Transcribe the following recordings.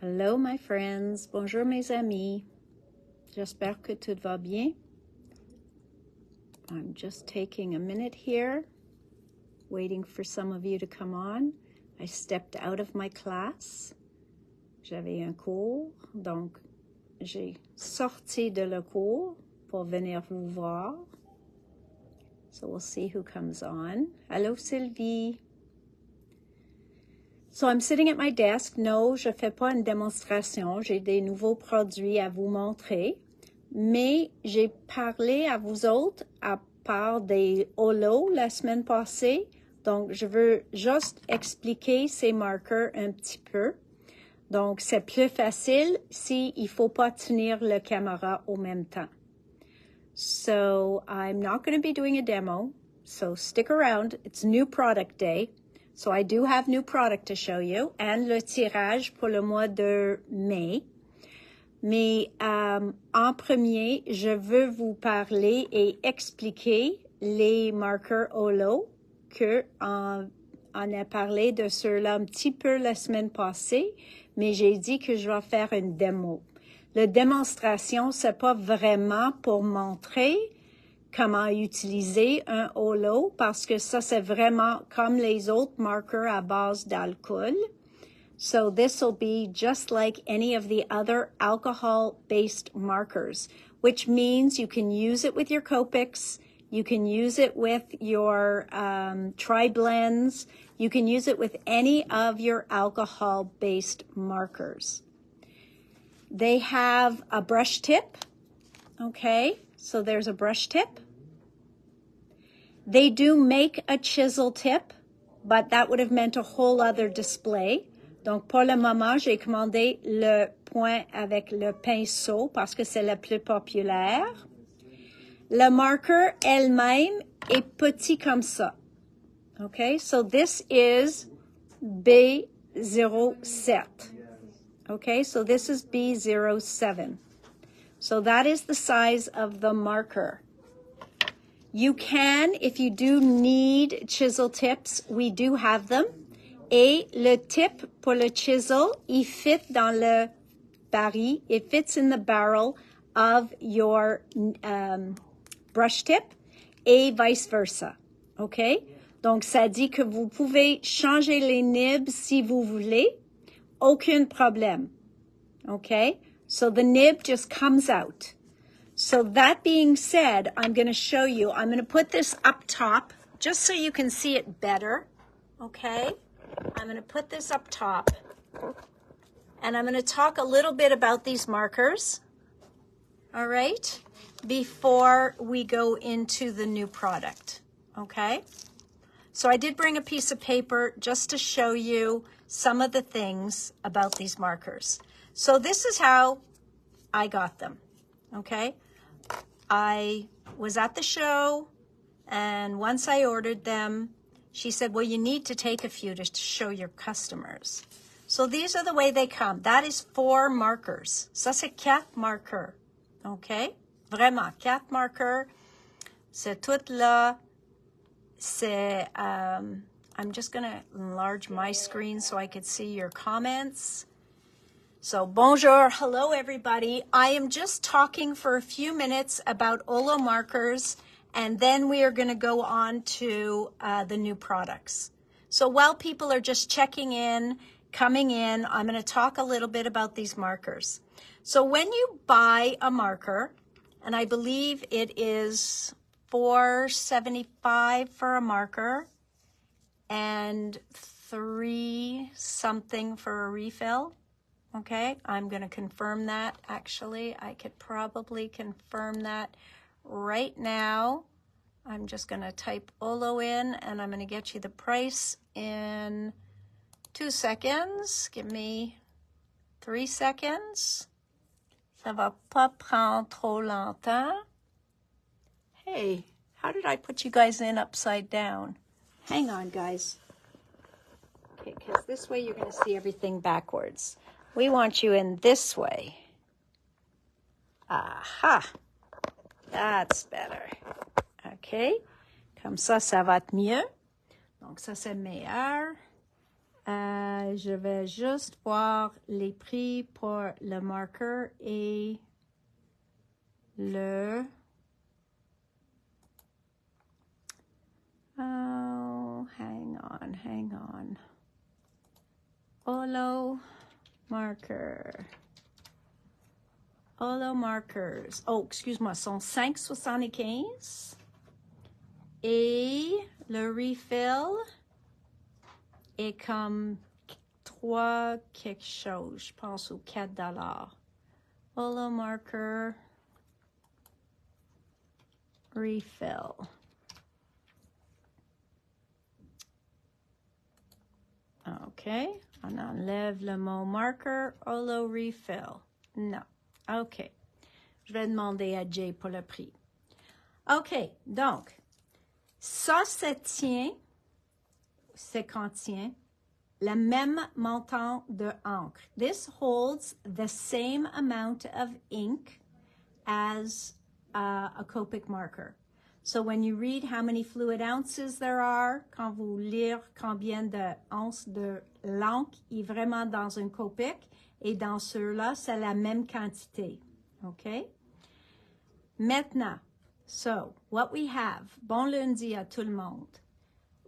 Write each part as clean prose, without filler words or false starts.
Hello my friends, bonjour mes amis. J'espère que tout va bien. I'm just taking a minute here, waiting for some of you to come on. I stepped out of my class. J'avais un cours, donc j'ai sorti de le cours pour venir vous voir. So we'll see who comes on. Hello Sylvie. So I'm sitting at my desk. No, je fais pas une démonstration. J'ai des nouveaux produits à vous montrer. Mais j'ai parlé à vous autres à part des OLO la semaine passée. Donc, je veux juste expliquer ces marqueurs un petit peu. Donc, c'est plus facile s'il ne faut pas tenir la caméra au même temps. So, I'm not going to be doing a demo. So, stick around. It's new product day. So I do have new product to show you and le tirage pour le mois de mai. Mais en premier, je veux vous parler et expliquer les marqueurs OLO que on a parlé de ceux-là un petit peu la semaine passée, mais j'ai dit que je vais faire une démo. La démonstration, c'est pas vraiment pour montrer comment utiliser un OLO parce que ça, c'est vraiment comme les autres marqueurs à base d'alcool. So this will be just like any of the other alcohol-based markers, which means you can use it with your Copics, you can use it with your tri-blends, you can use it with any of your alcohol-based markers. They have a brush tip, okay? So there's a brush tip. They do make a chisel tip, but that would have meant a whole other display. Donc, pour le moment, j'ai commandé le point avec le pinceau parce que c'est le plus populaire. Le marqueur elle-même est petit comme ça. Okay, so this is B07. Okay, so this is B07. So that is the size of the marker. You can, if you do need chisel tips, we do have them. Et le tip pour le chisel, il fit dans le baril. It fits in the barrel of your brush tip et vice versa. OK? Donc, ça dit que vous pouvez changer les nibs si vous voulez. Aucun problème. OK? So the nib just comes out. So that being said, I'm going to show you. I'm going to put this up top just so you can see it better. Okay? I'm going to put this up top. And I'm going to talk a little bit about these markers. All right? Before we go into the new product. Okay? So I did bring a piece of paper just to show you some of the things about these markers. So this is how I got them. Okay? I was at the show, and once I ordered them, she said, well, you need to take a few to show your customers. So these are the way they come. That is 4 markers. Ça, c'est 4 marqueurs. OK? Vraiment, 4 marqueurs. C'est tout là. C'est, I'm just going to enlarge my screen so I could see your comments. So, bonjour, hello everybody. I am just talking for a few minutes about OLO markers, and then we are going to go on to the new products. So while people are just checking in, coming in, I'm going to talk a little bit about these markers. So when you buy a marker, and I believe it is $4.75 for a marker, and $3 something for a refill. Okay, I'm going to confirm that. Actually, I could probably confirm that right now. I'm just going to type OLO in, and I'm going to get you the price in 2 seconds. Give me 3 seconds. Ça va pas prendre trop longtemps. Hey, how did I put you guys in upside down? Hang on, guys. Okay, because this way you're going to see everything backwards. We want you in this way. Aha. That's better. OK. Comme ça, ça va être mieux. Donc, ça, c'est meilleur. Je vais juste voir les prix pour le marqueur et le... Oh, hang on. OLO marker. OLO markers. Oh, excuse-moi, sont 5,75. Et le refill est comme 3 quelque chose, je pense, ou 4 $. OLO marker refill. OK, on enlève le mot marker, OLO refill. Non. OK. Je vais demander à Jay pour le prix. OK, donc, ça contient le même montant de encre. This holds the same amount of ink as a Copic marker. So when you read how many fluid ounces there are, quand vous lire combien de onces de l'encre est vraiment dans un Copic, et dans ceux-là, c'est la même quantité. OK? Maintenant, so, what we have, bon lundi à tout le monde.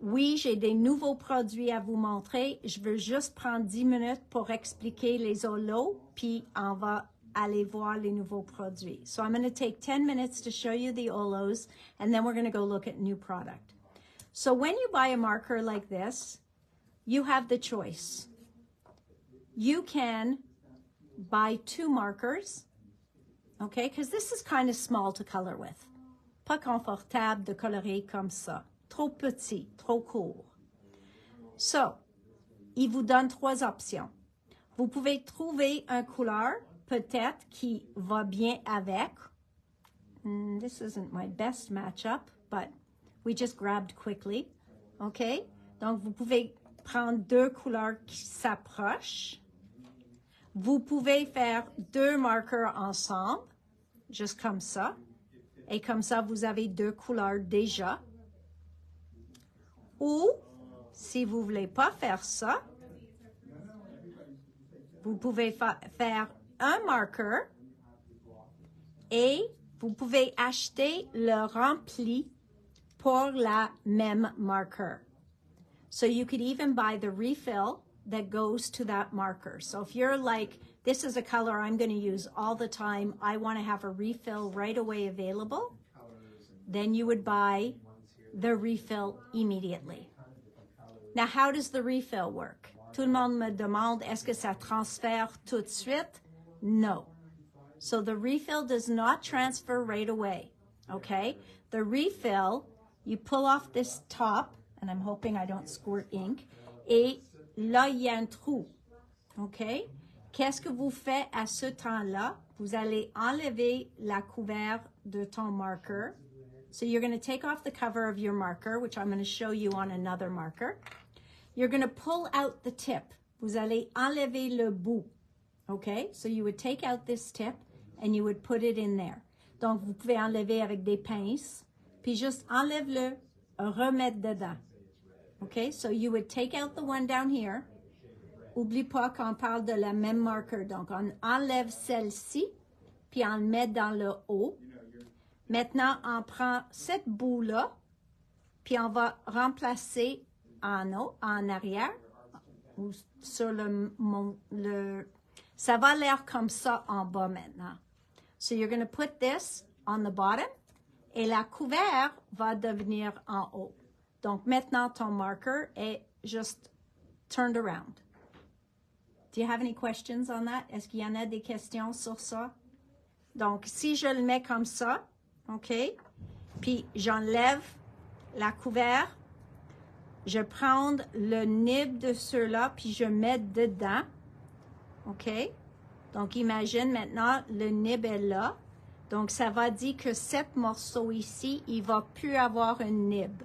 Oui, j'ai des nouveaux produits à vous montrer. Je veux juste prendre 10 minutes pour expliquer les OLO, puis on va aller voir les nouveaux produits. So I'm going to take 10 minutes to show you the OLOs, and then we're going to go look at new product. So when you buy a marker like this, you have the choice. You can buy 2 markers, okay, because this is kind of small to color with. Pas confortable de colorer comme ça. Trop petit, trop court. So, il vous donne 3 options. Vous pouvez trouver une couleur, peut-être, qui va bien avec. This isn't my best matchup, but we just grabbed quickly. OK? Donc, vous pouvez prendre 2 couleurs qui s'approchent. Vous pouvez faire 2 marqueurs ensemble, juste comme ça. Et comme ça, vous avez 2 couleurs déjà. Ou, si vous ne voulez pas faire ça, vous pouvez faire un marqueur et vous pouvez acheter le rempli pour la même marqueur. So you could even buy the refill that goes to that marker. So if you're like, this is a color I'm going to use all the time, I want to have a refill right away available, then you would buy the refill immediately. Now, how does the refill work? Tout le monde me demande, est-ce que ça transfère tout de suite? No. So the refill does not transfer right away, okay? The refill, you pull off this top, and I'm hoping I don't squirt ink, et là, il y a un trou, OK? Qu'est-ce que vous faites à ce temps-là? Vous allez enlever la couvert de ton marker. So you're going to take off the cover of your marker, which I'm going to show you on another marker. You're going to pull out the tip. Vous allez enlever le bout, OK? So you would take out this tip and you would put it in there. Donc, vous pouvez enlever avec des pinces, puis juste enlève-le, remettre dedans. OK? So you would take out the one down here. Oublie pas qu'on parle de la même marker. Donc, on enlève celle-ci, puis on le met dans le haut. Maintenant, on prend cette boue-là, puis on va remplacer en haut, en arrière, ou sur ça va l'air comme ça en bas maintenant. So you're going to put this on the bottom, et la couvert va devenir en haut. Donc maintenant, ton marker est just turned around. Do you have any questions on that? Est-ce qu'il y en a des questions sur ça? Donc, si je le mets comme ça, OK, puis j'enlève la couvert, je prends le nib de ceux-là, puis je mets dedans, OK? Donc, imagine maintenant, le nib est là. Donc, ça va dire que cet morceau ici, il va plus avoir un nib.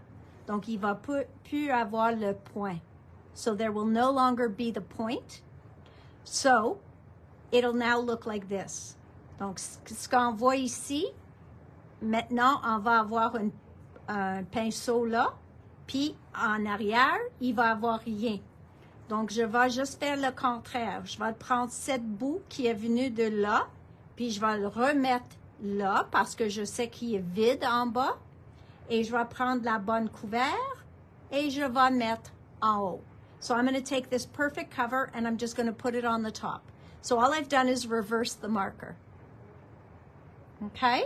Donc, il va plus avoir le point. So, there will no longer be the point. So, it'll now look like this. Donc, ce qu'on voit ici, maintenant, on va avoir un pinceau là, puis en arrière, il va avoir rien. Donc, je vais juste faire le contraire. Je vais prendre cette bout qui est venue de là, puis je vais le remettre là parce que je sais qu'il est vide en bas. Et je vais prendre la bonne couvert et je vais mettre en haut. So I'm going to take this perfect cover and I'm just going to put it on the top. So all I've done is reverse the marker. Okay?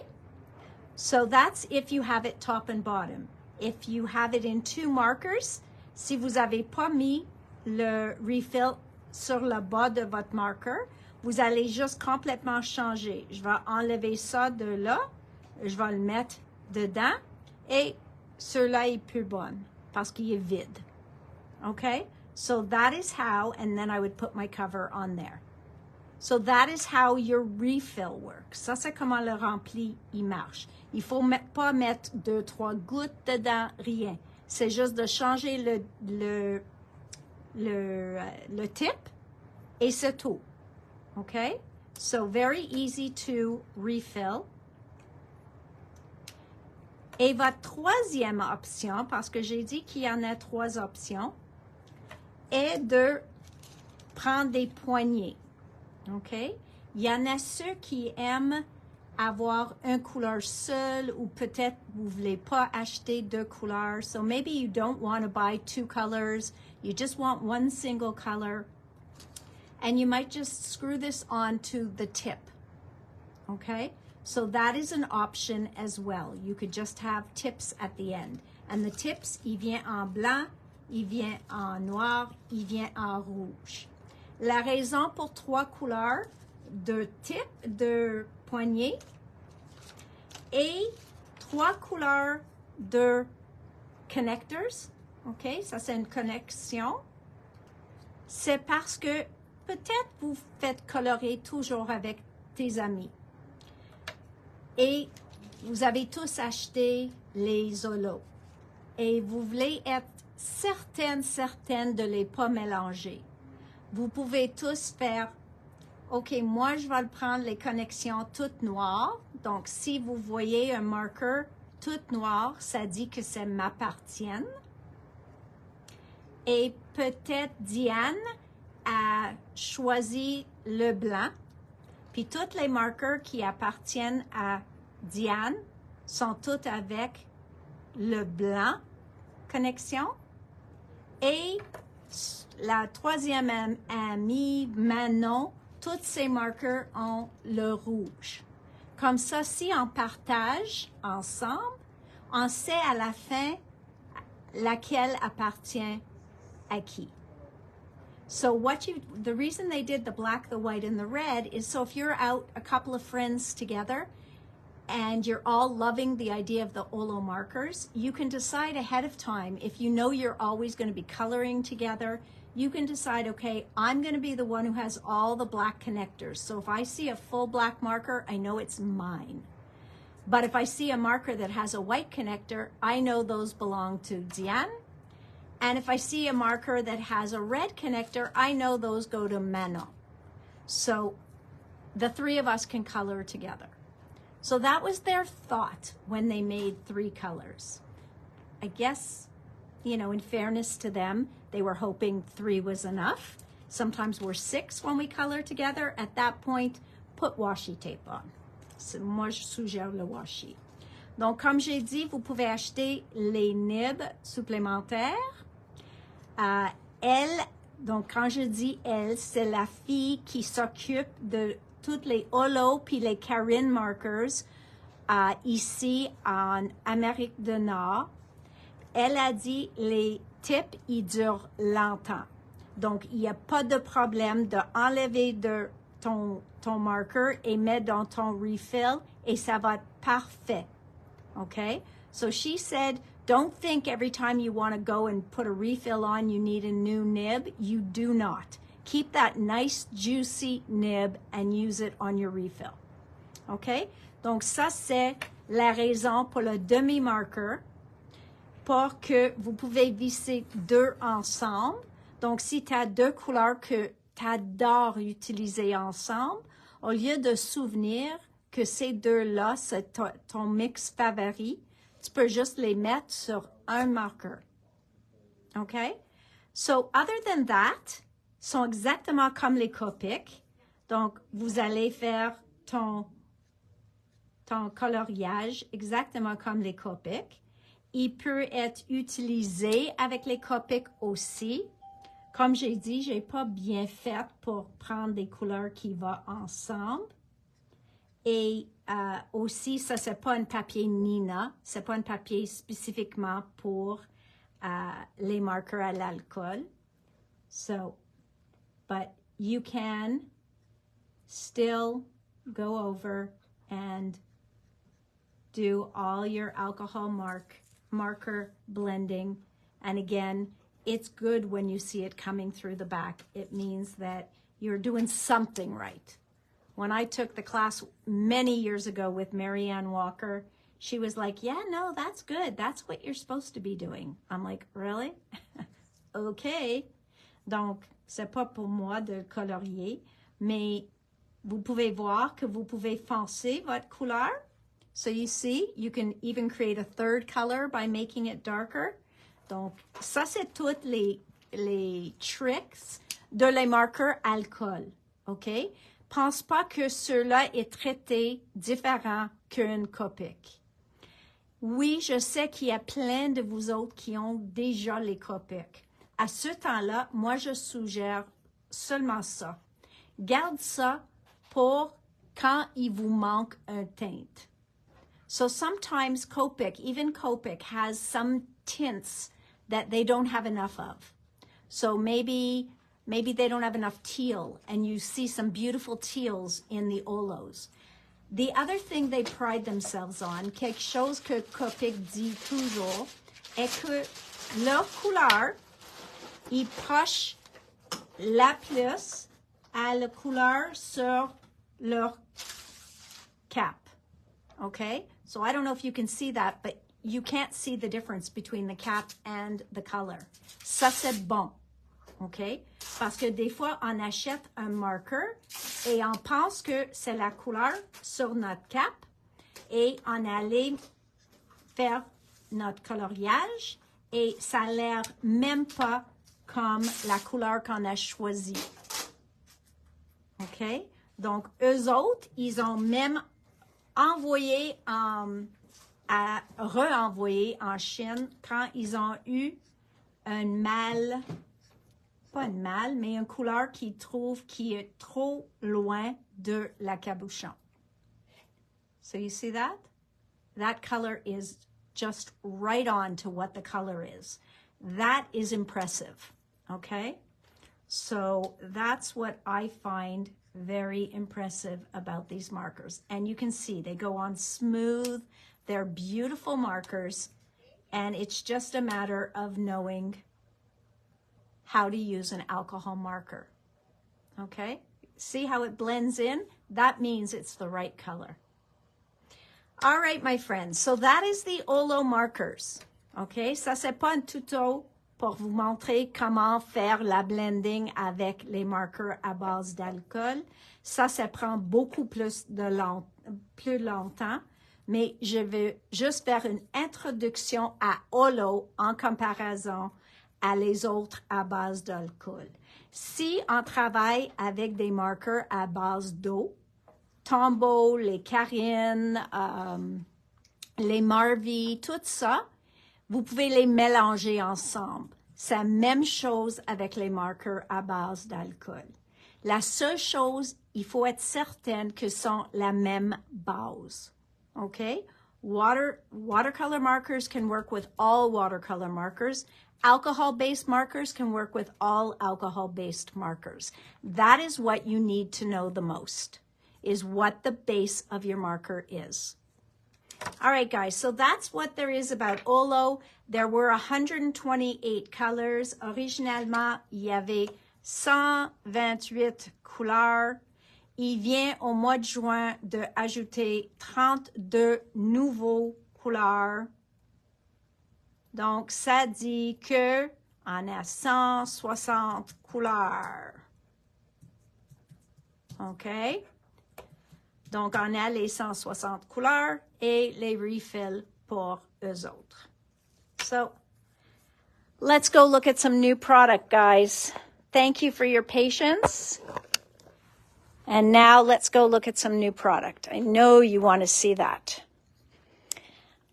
So that's if you have it top and bottom. If you have it in two markers, si vous n'avez pas mis le refill sur le bas de votre marker, vous allez juste complètement changer. Je vais enlever ça de là, je vais le mettre dedans et celui-là est plus bon parce qu'il est vide. Okay? So that is how, and then I would put my cover on there. So that is how your refill works. Ça, c'est comment le rempli, il marche. Il faut pas mettre 2-3 gouttes dedans, rien. C'est juste de changer le tip et c'est tout. Okay? So very easy to refill. Et votre troisième option, parce que j'ai dit qu'il y en a 3 options, est de prendre des poignées. OK? Il y en a ceux qui aiment avoir une couleur seule ou peut-être vous ne voulez pas acheter 2 couleurs. So maybe you don't want to buy 2 colors. You just want one single color. And you might just screw this onto the tip. Okay? So that is an option as well. You could just have tips at the end. And the tips, il vient en blanc, il vient en noir, il vient en rouge. La raison pour 3 couleurs de tip, de poignée et 3 couleurs de connectors. OK? Ça, c'est une connexion. C'est parce que peut-être vous faites colorer toujours avec tes amis. Et vous avez tous acheté les OLO. Et vous voulez être certaine de ne les pas mélanger. Vous pouvez tous faire, OK, moi, je vais le prendre les connexions toutes noires. Donc, si vous voyez un marqueur tout noir, ça dit que ça m'appartient. Et peut-être Diane a choisi le blanc. Puis tous les marqueurs qui appartiennent à Diane sont tous avec le blanc connexion. Et la troisième amie, Manon, tous ces marqueurs ont le rouge. Comme ça, si on partage ensemble, on sait à la fin laquelle appartient à qui. So the reason they did the black, the white, and the red is so if you're out a couple of friends together and you're all loving the idea of the OLO markers, you can decide ahead of time, if you know you're always going to be coloring together, you can decide, okay, I'm going to be the one who has all the black connectors. So if I see a full black marker, I know it's mine. But if I see a marker that has a white connector, I know those belong to Diane. And if I see a marker that has a red connector, I know those go to Manon. So the 3 of us can color together. So that was their thought when they made 3 colors. I guess, you know, in fairness to them, they were hoping 3 was enough. Sometimes we're 6 when we color together. At that point, put washi tape on. Moi, je suggère le washi. Donc, comme j'ai dit, vous pouvez acheter les nibs supplémentaires. Elle, donc quand je dis elle, c'est la fille qui s'occupe de toutes les OLO puis les Karin markers ici en Amérique du Nord. Elle a dit les tips, ils durent longtemps. Donc, il n'y a pas de problème d'enlever de ton marker et mettre dans ton refill et ça va être parfait. Okay? So she said, don't think every time you want to go and put a refill on, you need a new nib. You do not. Keep that nice, juicy nib and use it on your refill. OK? Donc, ça, c'est la raison pour le demi-marker pour que vous pouvez visser 2 ensemble. Donc, si tu as 2 couleurs que tu adores utiliser ensemble, au lieu de souvenir que ces 2-là, c'est ton mix favori, tu peux juste les mettre sur un marqueur. OK? So, other than that, sont exactement comme les Copics. Donc, vous allez faire ton coloriage exactement comme les Copics. Il peut être utilisé avec les Copics aussi. Comme j'ai dit, j'ai pas bien fait pour prendre des couleurs qui vont ensemble. Et aussi, ça, c'est pas un papier Nina. C'est pas un papier spécifiquement pour les marqueurs à l'alcool. So, but you can still go over and do all your alcohol marker blending. And again, it's good when you see it coming through the back. It means that you're doing something right. When I took the class many years ago with Marianne Walker, she was like, yeah, no, that's good. That's what you're supposed to be doing. I'm like, really? Okay. Donc, c'est pas pour moi de colorier, mais vous pouvez voir que vous pouvez foncer votre couleur. So you see, you can even create a third color by making it darker. Donc, ça, c'est toutes les tricks de les marqueurs alcool, OK? Pense pas que cela est traité différent qu'une Copic. Oui, je sais qu'il y a plein de vous autres qui ont déjà les Copics. À ce temps-là, moi, je suggère seulement ça. Garde ça pour quand il vous manque un teint. So sometimes Copic, even Copic, has some tints that they don't have enough of. So maybe they don't have enough teal, and you see some beautiful teals in the OLOs. The other thing they pride themselves on, quelque chose que Copic dit toujours, est que leur couleur, ils prochent la plus à la couleur sur leur cap. Okay? So I don't know if you can see that, but you can't see the difference between the cap and the color. Ça, c'est bon. OK? Parce que des fois, on achète un marker et on pense que c'est la couleur sur notre cap et on allait faire notre coloriage et ça a l'air même pas comme la couleur qu'on a choisie. OK? Donc, eux autres, ils ont même envoyé renvoyé en Chine quand ils ont eu un mâle, pas un mâle, mais une couleur qu'ils trouvent qui est trop loin de la cabochon. So you see that? That color is just right on to what the color is. That is impressive, okay? So that's what I find very impressive about these markers. And you can see they go on smooth. They're beautiful markers. And it's just a matter of knowing how to use an alcohol marker. Okay? See how it blends in? That means it's the right color. All right, my friends. So that is the OLO markers. Okay? Ça, c'est pas un tuto pour vous montrer comment faire la blending avec les marqueurs à base d'alcool. Ça prend beaucoup plus longtemps, mais je vais juste faire une introduction à OLO en comparaison à les autres à base d'alcool. Si on travaille avec des marqueurs à base d'eau, Tombow, les Carines, les Marvy, tout ça, vous pouvez les mélanger ensemble. C'est la même chose avec les marqueurs à base d'alcool. La seule chose, il faut être certaine que sont la même base. Okay? Watercolor markers can work with all watercolor markers. Alcohol-based markers can work with all alcohol-based markers. That is what you need to know the most, is what the base of your marker is. All right, guys, so that's what there is about OLO. There were 128 colors. Originalement, il y avait 128 couleurs. Il vient au mois de juin d'ajouter 32 nouveaux couleurs. Donc, ça dit que on a 160 couleurs. OK? Donc, on a les 160 couleurs et les refills pour eux autres. So, Let's go look at some new product, guys. Thank you for your patience. And now let's go look at some new product. I know you want to see that.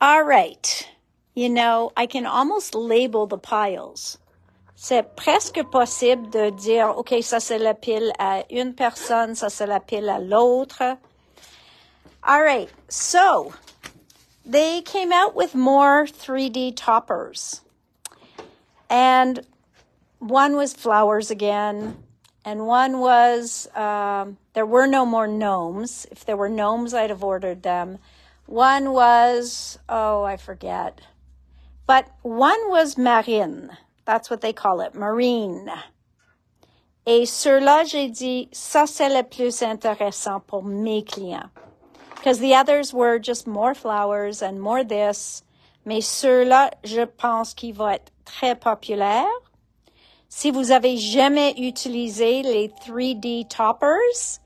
All right. You know, I can almost label the piles. C'est presque possible de dire, OK, ça c'est la pile à une personne, ça c'est la pile à l'autre. All right, so they came out with more 3D toppers. And one was flowers again, and one was, there were no more gnomes. If there were gnomes, I'd have ordered them. One was, oh, I forget. But one was marine. That's what they call it, marine. Et ceux-là, j'ai dit, ça c'est le plus intéressant pour mes clients. Because the others were just more flowers and more this. Mais ceux-là, je pense qu'ils vont être très populaires. Si vous avez jamais utilisé les 3D toppers,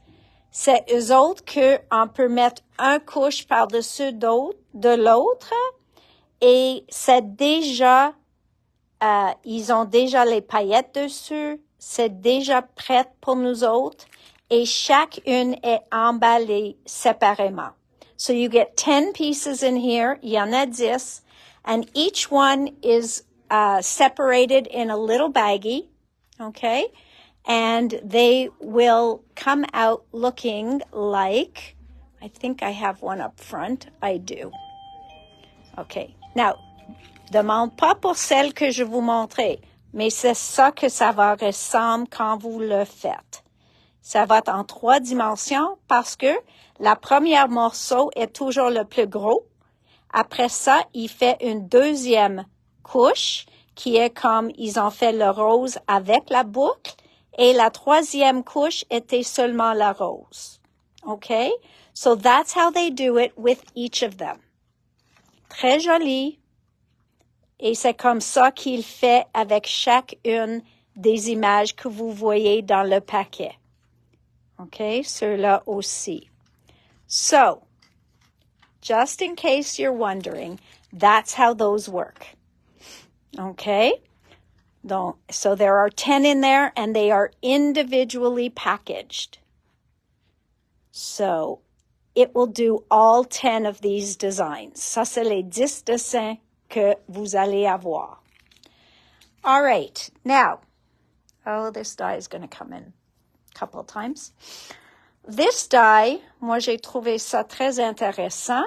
c'est eux autres qu'on peut mettre un couche par-dessus de l'autre. Et c'est déjà... ils ont déjà les paillettes dessus. C'est déjà prêt pour nous autres. Et chacune est emballée séparément. So you get 10 pieces in here. Il y en a 10. And each one is separated in a little baggie. Okay? And they will come out looking like... I think I have one up front. I do. Okay. Now... Demande pas pour celle que je vous montrais, mais c'est ça que ça va ressembler quand vous le faites. Ça va être en 3 dimensions parce que la première morceau est toujours le plus gros. Après ça, il fait une deuxième couche qui est comme ils ont fait le rose avec la boucle et la troisième couche était seulement la rose. Okay? So that's how they do it with each of them. Très joli. Et c'est comme ça qu'il fait avec chacune des images que vous voyez dans le paquet. OK? Ceux-là aussi. So, just in case you're wondering, that's how those work. Okay? So there are 10 in there, and they are individually packaged. So, it will do all 10 of these designs. Ça, c'est les 10 dessins que vous allez avoir. All right. Now, oh, this die is going to come in a couple of times. This die, moi, j'ai trouvé ça très intéressant.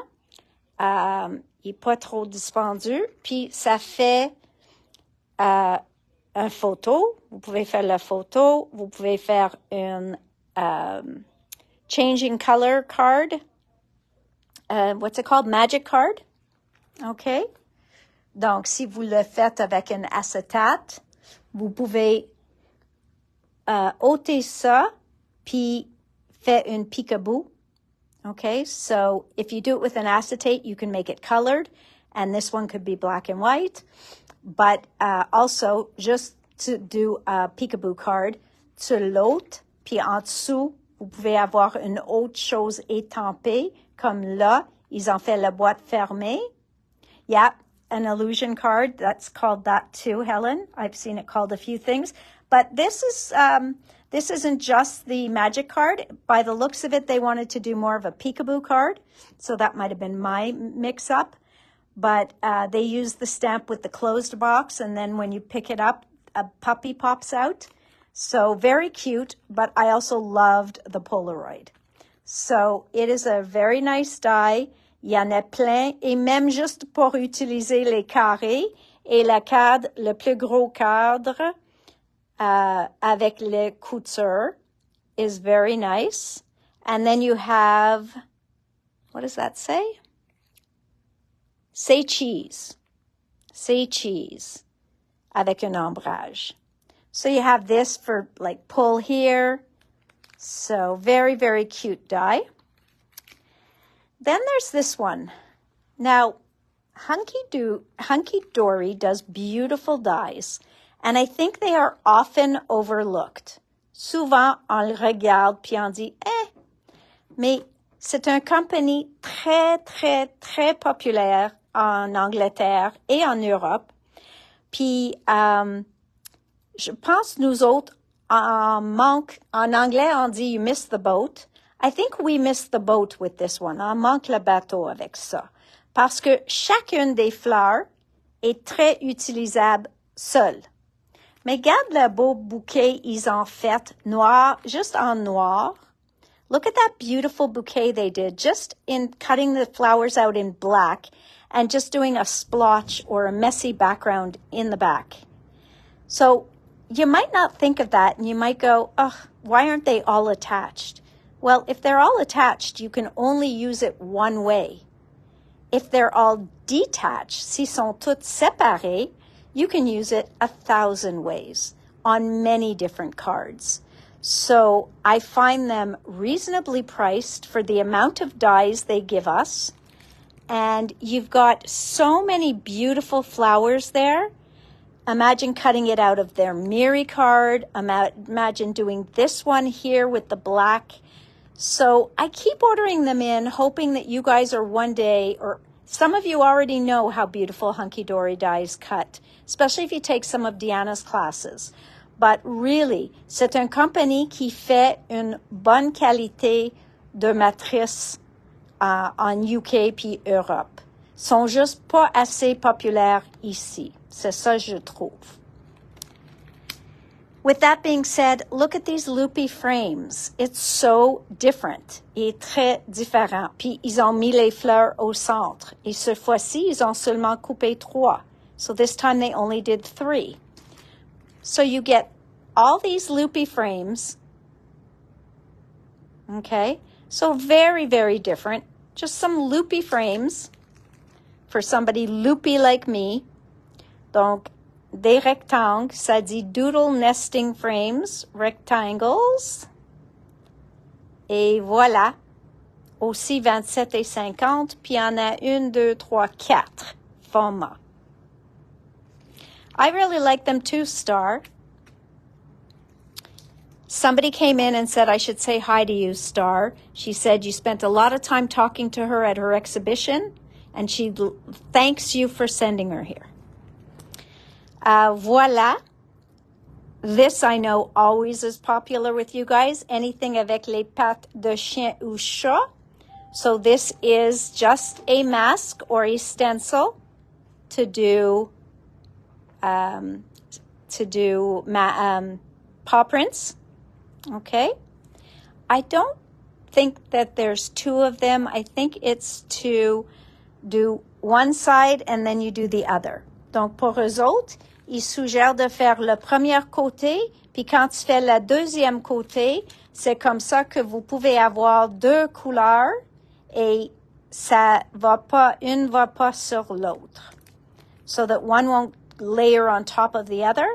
Il n'est pas trop dispendieux. Puis, ça fait une photo. Vous pouvez faire la photo. Vous pouvez faire une changing color card. What's it called? Magic card. OK? Donc, si vous le faites avec un acétate, vous pouvez ôter ça, puis faire une peekaboo. Okay, so if you do it with an acetate, you can make it colored, and this one could be black and white. But also, just to do a peekaboo card, sur l'autre, puis en dessous, vous pouvez avoir une autre chose étampée, comme là, ils ont fait la boîte fermée. Yeah. An illusion card. That's called that too, Helen. I've seen it called a few things. But this isn't just the magic card. By the looks of it, they wanted to do more of a peekaboo card. So that might have been my mix-up. But they use the stamp with the closed box, and then when you pick it up, a puppy pops out. So very cute, but I also loved the Polaroid. So it is a very nice die. Il y en a plein, et même juste pour utiliser les carrés et le cadre, le plus gros cadre avec les coutures is very nice. And then you have, what does that say? Say cheese. Say cheese avec un ombrage. So you have this for like pull here. So very, very cute die. Then there's this one. Now, Hunky Dory does beautiful dies, and I think they are often overlooked. Souvent, on le regarde puis on dit, mais c'est une compagnie très, très, très populaire en Angleterre et en Europe Puis, je pense nous autres, en anglais, on dit you missed the boat. I think we missed the boat with this one. On manque le bateau avec ça. Parce que chacune des fleurs est très utilisable seule. Mais regarde le beau bouquet ils ont fait noir, juste en noir. Look at that beautiful bouquet they did, just in cutting the flowers out in black and just doing a splotch or a messy background in the back. So you might not think of that and you might go, oh, why aren't they all attached? Well, if they're all attached, you can only use it one way. If they're all detached, s'ils sont toutes séparés, you can use it 1,000 ways on many different cards. So I find them reasonably priced for the amount of dies they give us. And you've got so many beautiful flowers there. Imagine cutting it out of their Miri card. Imagine doing this one here with the black. So I keep ordering them in, hoping that you guys are one day, or some of you already know how beautiful Hunky Dory dies cut, especially if you take some of Deanna's classes. But really, c'est une compagnie qui fait une bonne qualité de matrice en UK puis Europe. Sont juste pas assez populaires ici. C'est ça, je trouve. With that being said, look at these loopy frames. It's so different. Il est très différent. Puis, ils ont mis les fleurs au centre. Et cette fois-ci, ils ont seulement coupé 3. So this time they only did 3. So you get all these loopy frames. Okay? So very, very different. Just some loopy frames for somebody loopy like me. Donc, des rectangles, ça dit doodle nesting frames, rectangles. Et voilà. Aussi 27 et 50, puis il y en a 1, 2, 3, 4 formats. I really like them too, Star. Somebody came in and said I should say hi to you, Star. She said you spent a lot of time talking to her at her exhibition, and she thanks you for sending her here. Voilà. This I know always is popular with you guys. Anything avec les pattes de chien ou chat. So this is just a mask or a stencil to do paw prints. Okay. I don't think that there's 2 of them. I think it's to do one side and then you do the other. Donc, pour eux autres, ils suggèrent de faire le premier côté, puis quand tu fais le deuxième côté, c'est comme ça que vous pouvez avoir 2 couleurs et ça va pas, une va pas sur l'autre. So that one won't layer on top of the other.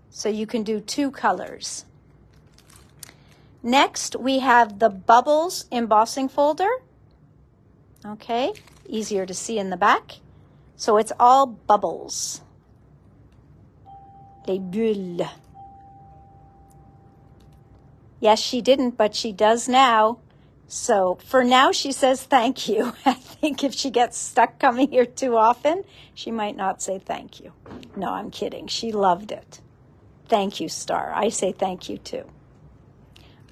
So you can do 2 colors. Next, we have the Bubbles embossing folder. Okay, easier to see in the back. So it's all bubbles. Les bulles. Yes, she didn't, but she does now. So for now, she says thank you. I think if she gets stuck coming here too often, she might not say thank you. No, I'm kidding. She loved it. Thank you, Star. I say thank you too.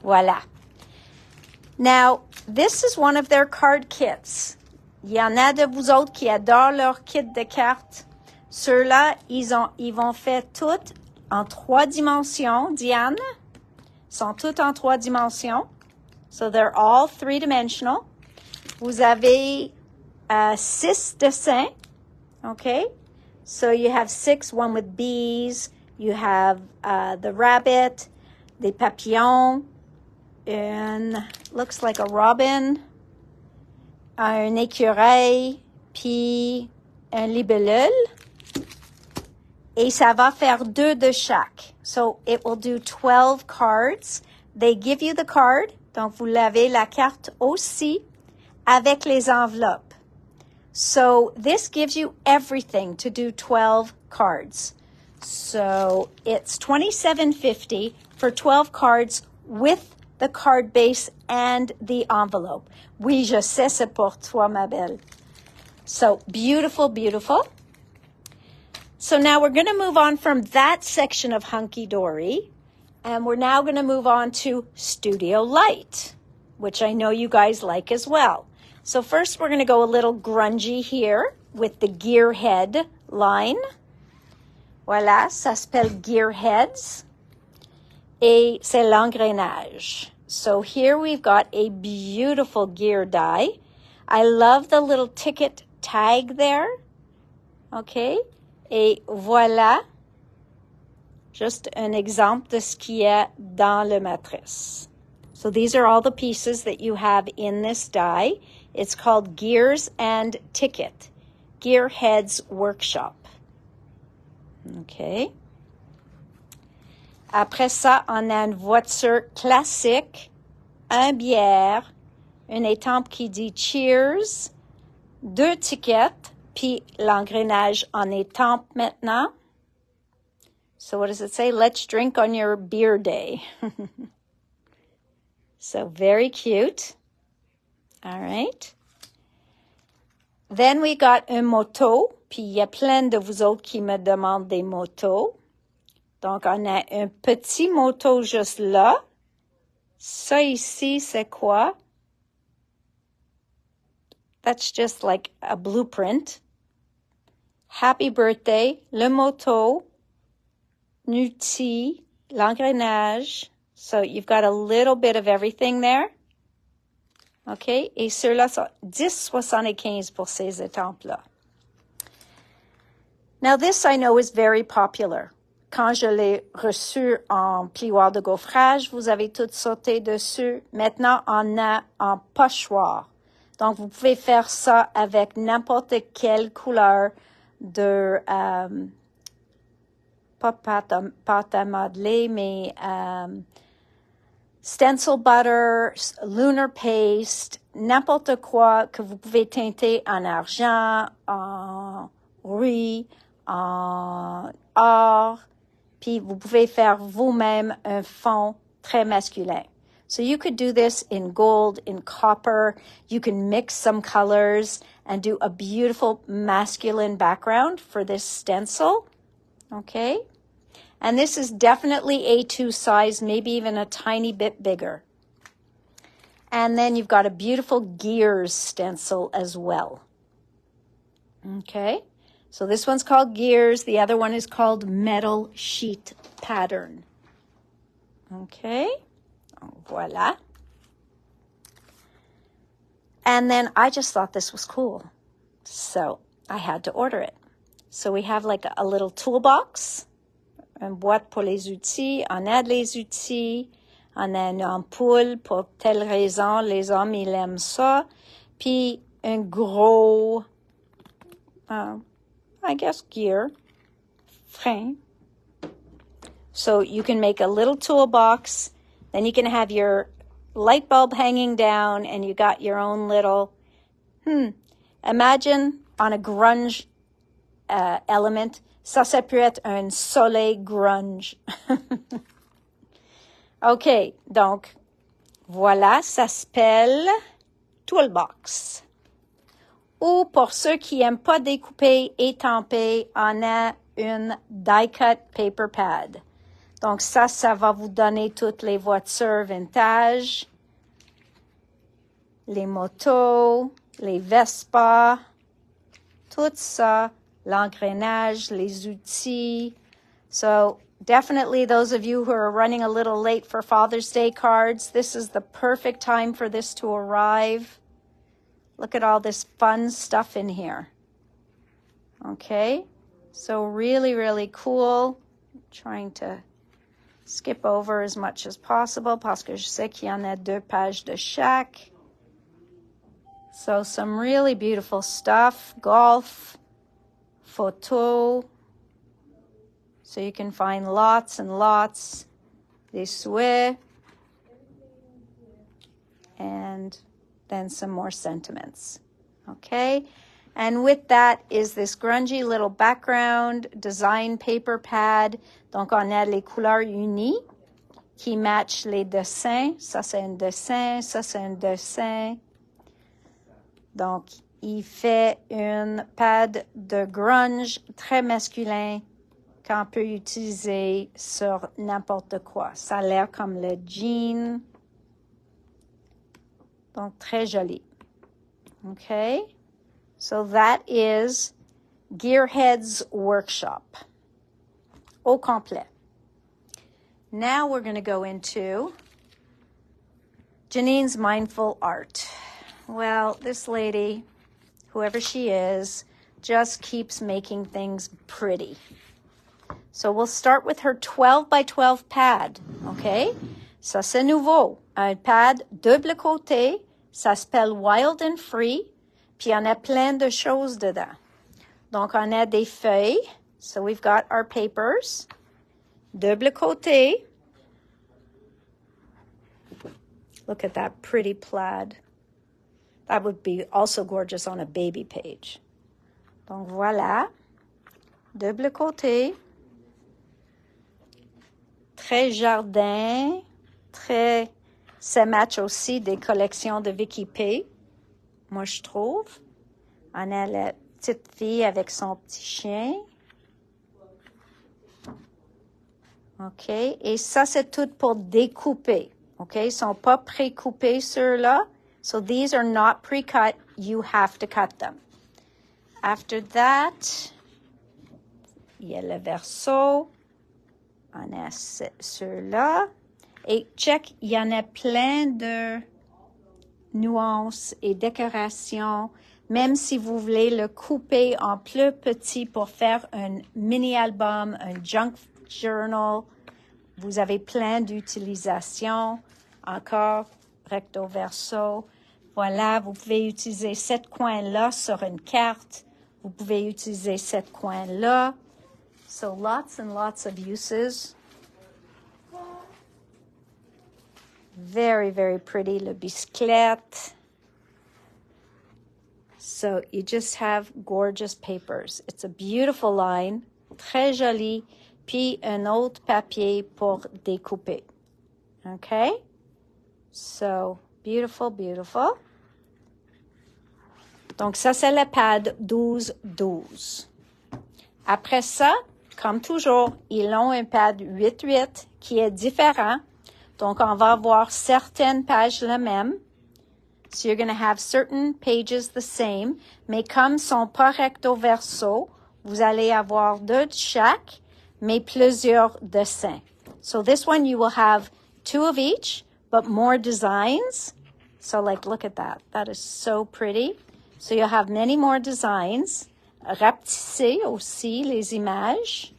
Voilà. Now, this is one of their card kits. Il y en a de vous autres qui adorent leur kit de cartes. Ceux-là, ils vont faire toutes en 3 dimensions. Diane, sont toutes en 3 dimensions. So they're all 3-dimensional. Vous avez 6 dessins. Okay? So you have 6, one with bees. You have the rabbit, the papillon, and looks like a robin, un écureuil, puis un libellule. Et ça va faire 2 de chaque. So it will do 12 cards. They give you the card. Donc vous l'avez la carte aussi avec les enveloppes. So this gives you everything to do 12 cards. So it's $27.50 for 12 cards with the card base and the envelope. Oui, je sais, c'est pour toi, ma belle. So beautiful, beautiful. So now we're going to move on from that section of Hunky Dory, and we're now going to move on to Studio Light, which I know you guys like as well. So first we're going to go a little grungy here with the gearhead line. Voilà, ça s'appelle gearheads. Et c'est l'engrenage. So here we've got a beautiful gear die. I love the little ticket tag there. Okay. Et voilà, just an exemple de ce qui est dans le matrice. So these are all the pieces that you have in this die. It's called Gears and Ticket, Gearheads Workshop. Okay. Après ça, on a une voiture classique, un bière, une étampe qui dit Cheers, 2 tickets, puis l'engrenage en étampe maintenant. So what does it say? Let's drink on your beer day. So very cute. All right. Then we got un moto, puis il y a plein de vous autres qui me demandent des motos. Donc, on a un petit moto juste là. Ça ici, c'est quoi? That's just like a blueprint. Happy birthday, le moto, outil, l'engrenage. So you've got a little bit of everything there. OK? Et ceux-là sont 10,75 pour ces étampes-là. Now this I know is very popular. Quand je l'ai reçu en plioir de gaufrage, vous avez tout sauté dessus. Maintenant, on a en pochoir. Donc, vous pouvez faire ça avec n'importe quelle couleur de, pas pâte à modeler, mais stencil butter, lunar paste, n'importe quoi que vous pouvez teinter en argent, en riz, en or, puis vous pouvez faire vous-même un fond très masculin. So you could do this in gold, in copper. You can mix some colors and do a beautiful masculine background for this stencil. Okay? And this is definitely A2 size, maybe even a tiny bit bigger. And then you've got a beautiful gears stencil as well. Okay? So this one's called gears. The other one is called metal sheet pattern. Okay? Voila. And then I just thought this was cool. So I had to order it. So we have like a little toolbox. Une boîte pour les outils. On aide les outils. On a une ampoule pour telle raison. Les hommes, ils aiment ça. Puis un gros, I guess, gear. Frein. So you can make a little toolbox. Then you can have your light bulb hanging down and you got your own little, imagine on a grunge element, ça peut être un soleil grunge. OK, donc, voilà, ça s'appelle Toolbox. Ou pour ceux qui n'aiment pas découper et tamper, on a une die-cut paper pad. Donc ça va vous donner toutes les voitures vintage, les motos, les Vespa, tout ça, l'engrenage, les outils. So definitely those of you who are running a little late for Father's Day cards, this is the perfect time for this to arrive. Look at all this fun stuff in here. Okay, so really, really cool. I'm trying to skip over as much as possible parce que je sais qu'il y en a 2 pages de chaque. So some really beautiful stuff. Golf, photo. So you can find lots and lots. Des souhaits. And then some more sentiments. Okay? And with that is this grungy little background design paper pad. Donc, on a les couleurs unies qui matchent les dessins. Ça, c'est un dessin. Ça, c'est un dessin. Donc, il fait une pad de grunge très masculin qu'on peut utiliser sur n'importe quoi. Ça a l'air comme le jean. Donc, très joli. Okay? So that is Gearhead's workshop. Au complet. Now we're going to go into Janine's mindful art. Well, this lady, whoever she is, just keeps making things pretty. So we'll start with her 12 by 12 pad, okay? Ça, c'est nouveau. Un pad double côté, ça s'appelle Wild and Free, puis on a plein de choses dedans. Donc, on a des feuilles. So we've got our papers. Double côté. Look at that pretty plaid. That would be also gorgeous on a baby page. Donc, voilà. Double côté. Très jardin. Très... Ça match aussi des collections de Vicky P. Moi, je trouve. On a la petite fille avec son petit chien. OK. Et ça, c'est tout pour découper. OK. Ils ne sont pas pré-coupés, ceux-là. So these are not pre-cut. You have to cut them. After that, il y a le verso. On a ceux-là. Et check, il y en a plein de nuances et décorations. Même si vous voulez le couper en plus petit pour faire un mini-album, un junk journal, vous avez plein d'utilisations. Encore, recto verso. Voilà, vous pouvez utiliser cette coin-là sur une carte. Vous pouvez utiliser cette coin-là. So lots and lots of uses. Very, very pretty, le bicyclette. So you just have gorgeous papers. It's a beautiful line, très joli, puis un autre papier pour découper. Okay? So, beautiful, beautiful. Donc, ça, c'est le pad 12-12. Après ça, comme toujours, ils ont un pad 8-8 qui est différent. Donc, on va avoir certaines pages les mêmes. So, you're going to have certain pages the same. Mais comme ils sont pas recto verso, vous allez avoir deux de chaque, mais plusieurs dessins. So, this one you will have two of each, but more designs. So, like, look at that. That is so pretty. So, you'll have many more designs. Rapetissez aussi les images.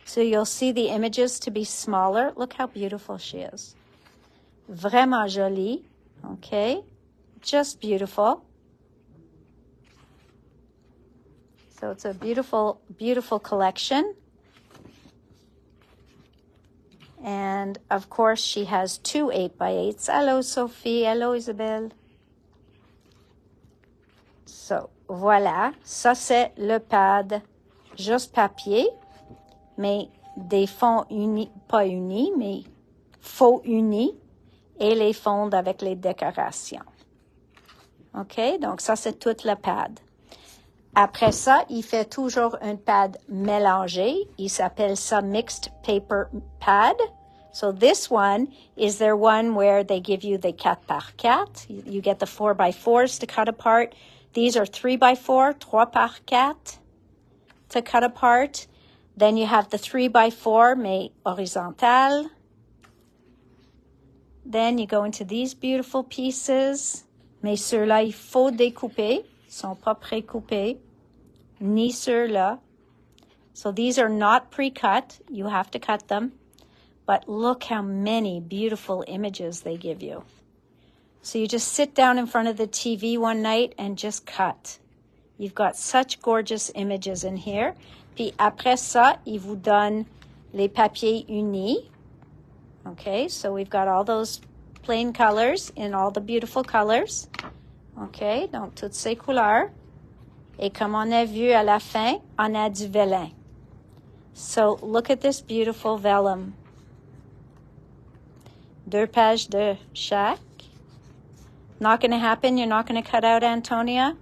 So you'll see the images to be smaller. Look how beautiful she is. Vraiment jolie. Okay. Just beautiful. So it's a beautiful, beautiful collection. And of course, she has two 8x8s. Hello, Sophie. Hello, Isabelle. So, voilà. Ça, c'est le pad juste papier. Mais des fonds unis, pas unis, mais faux unis, et les fonds avec les décorations. OK? Donc, ça, c'est tout le pad. Après ça, il fait toujours un pad mélangé. Il s'appelle ça Mixed Paper Pad. So, this one is their one where they give you the 4x4. You get the 4x4s to cut apart. These are 3x4, 3x4 to cut apart. Then you have the 3x4, mais horizontal. Then you go into these beautiful pieces. Mais ceux-là, il faut découper. Ils sont pas pré-coupés. Ni ceux-là. So these are not pre-cut. You have to cut them. But look how many beautiful images they give you. So you just sit down in front of the TV one night and just cut. You've got such gorgeous images in here. Puis après ça, il vous donne les papiers unis. Okay, so we've got all those plain colors in all the beautiful colors. Okay, donc toutes ces couleurs. Et comme on a vu à la fin, on a du vélin. So look at this beautiful vellum. 2 pages de chaque. Not going to happen. You're not going to cut out Antonia.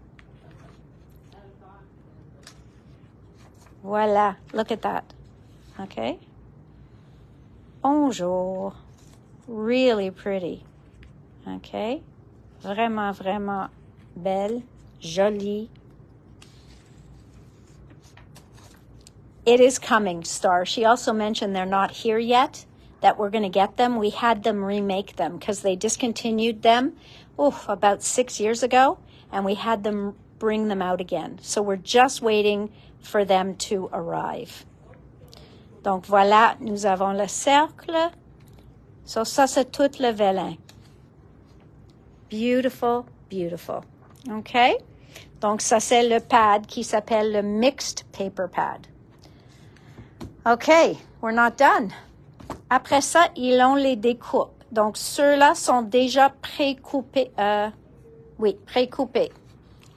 Voilà. Look at that. Okay. Bonjour. Really pretty. Okay. Vraiment, vraiment belle. Jolie. It is coming, Star. She also mentioned they're not here yet, that we're going to get them. We had them remake them because they discontinued them about 6 years ago, and we had them bring them out again. So we're just waiting for them to arrive. Donc voilà, nous avons le cercle. So ça, c'est tout le vélin. Beautiful, beautiful. OK? Donc ça, c'est le pad qui s'appelle le Mixed Paper Pad. OK, we're not done. Après ça, ils ont les découpes. Donc, ceux-là sont déjà pré-coupés. Oui, pré-coupés.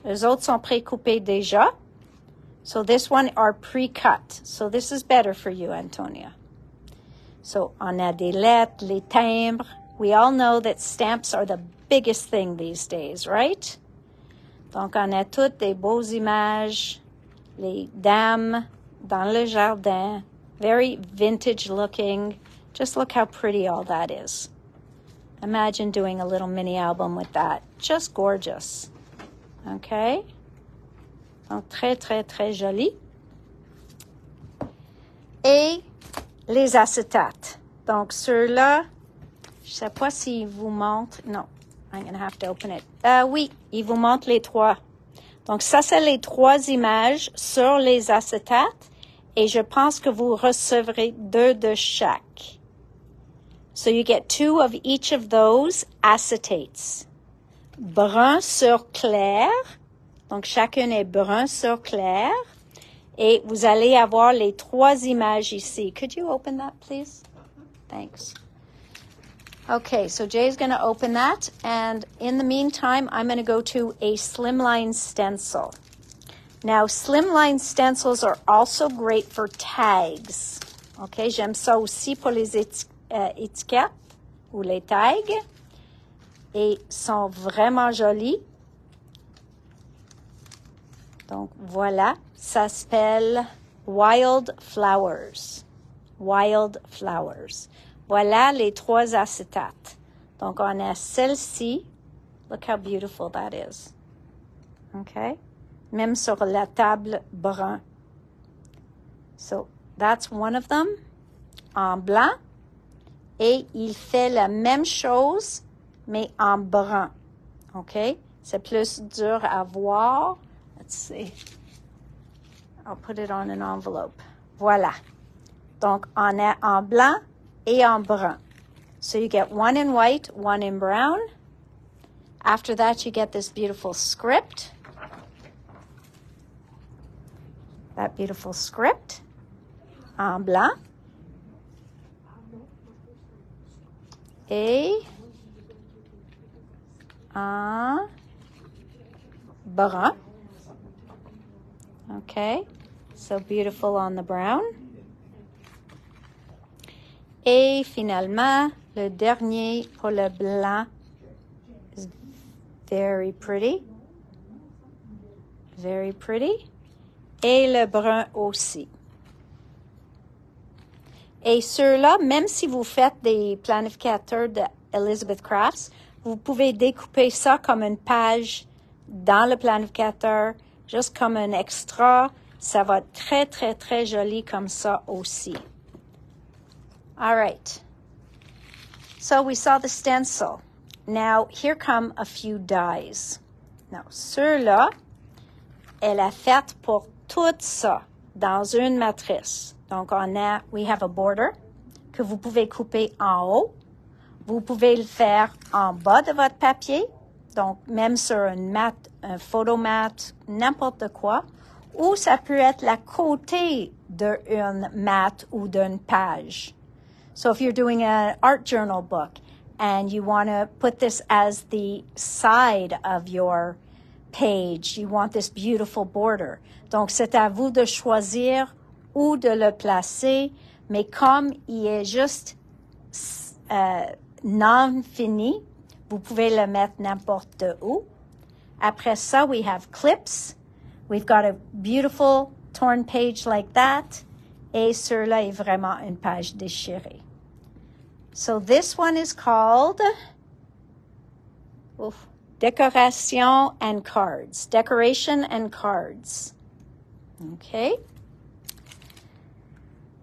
Les autres sont pré-coupés déjà. So, this one are pre-cut. So, this is better for you, Antonia. So, on a des lettres, les timbres. We all know that stamps are the biggest thing these days, right? Donc, on a toutes des beaux images. Les dames dans le jardin. Very vintage looking. Just look how pretty all that is. Imagine doing a little mini album with that. Just gorgeous. Okay? Donc, très, très, très joli. Et les acétates. Donc, ceux-là, je ne sais pas s'ils vous montrent. Non, I'm going to have to open it. Oui, ils vous montrent les trois. Donc, ça, c'est les trois images sur les acétates. Et je pense que vous recevrez 2 de chaque. So you get 2 of each of those acetates. Brun sur clair. Donc, chacune est brun sur clair. Et vous allez avoir les 3 images ici. Could you open that, please? Thanks. Okay, so Jay's going to open that. And in the meantime, I'm going to go to a slimline stencil. Now, slimline stencils are also great for tags. OK, j'aime ça aussi pour les étiquettes ou les tags. Et sont vraiment jolis. Donc, voilà. Ça s'appelle Wild Flowers. Wild Flowers. Voilà les 3 acétates. Donc, on a celle-ci. Look how beautiful that is. OK? Même sur la table brun. So, that's one of them, en blanc. Et il fait la même chose, mais en brun. OK? C'est plus dur à voir. Let's see. I'll put it on an envelope. Voilà. Donc, on a en blanc et en brun. So, you get one in white, one in brown. After that, you get this beautiful script. That beautiful script en blanc et en brun. Okay, so beautiful on the brown. Et finalement, le dernier pour le blanc is very pretty. Very pretty. Et le brun aussi. Et ceux-là, même si vous faites des planificateurs de Elizabeth Crafts, vous pouvez découper ça comme une page dans le planificateur, juste comme un extra. Ça va être très, très, très joli comme ça aussi. All right. So we saw the stencil. Now, here come a few dies. Now, ceux-là, elle a fait pour tout ça dans une matrice. Donc, we have a border que vous pouvez couper en haut. Vous pouvez le faire en bas de votre papier. Donc, même sur une mat, un photomat, n'importe quoi. Ou ça peut être la côté d'une mat ou d'une page. So, if you're doing an art journal book and you want to put this as the side of your page, you want this beautiful border. Donc, c'est à vous de choisir où de le placer, mais comme il est juste non fini, vous pouvez le mettre n'importe où. Après ça, we have clips. We've got a beautiful torn page like that. Et ceux-là est vraiment une page déchirée. So this one is called Decoration and Cards. Decoration and Cards. Okay.